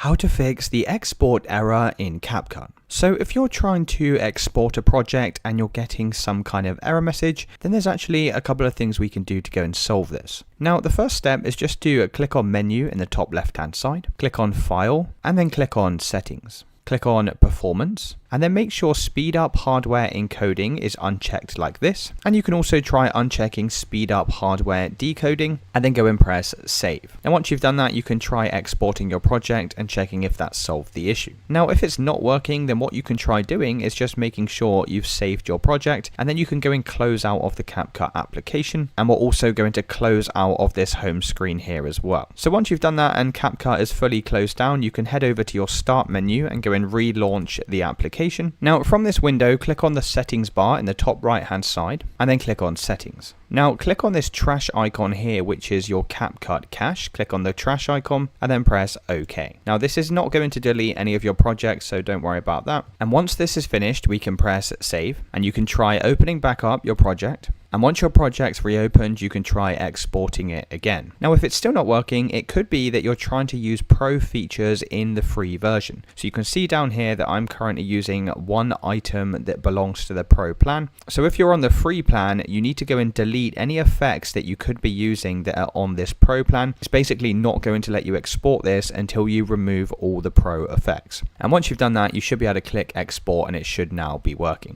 How to fix the export error in CapCut. So if you're trying to export a project and you're getting some kind of error message, then there's actually a couple of things we can do to go and solve this. Now, the first step is just to click on Menu in the top left-hand side, click on File, and then click on Settings. Click on Performance, and then make sure Speed Up Hardware Encoding is unchecked like this. And you can also try unchecking Speed Up Hardware Decoding, and then go and press Save. And once you've done that, you can try exporting your project and checking if that's solved the issue. Now, if it's not working, then what you can try doing is just making sure you've saved your project, and then you can go and close out of the CapCut application. And we're also going to close out of this home screen here as well. So once you've done that and CapCut is fully closed down, you can head over to your Start menu and go and relaunch the application. Now, from this window, click on the settings bar in the top right hand side and then click on settings. Now click on this trash icon here, which is your CapCut cache. Click on the trash icon and then press OK. Now this is not going to delete any of your projects, so don't worry about that. And once this is finished, we can press save and you can try opening back up your project. And once your project's reopened, you can try exporting it again. Now, if it's still not working, it could be that you're trying to use Pro features in the free version. So you can see down here that I'm currently using one item that belongs to the Pro plan. So if you're on the free plan, you need to go and delete any effects that you could be using that are on this Pro plan. It's basically not going to let you export this until you remove all the Pro effects. And once you've done that, you should be able to click export and it should now be working.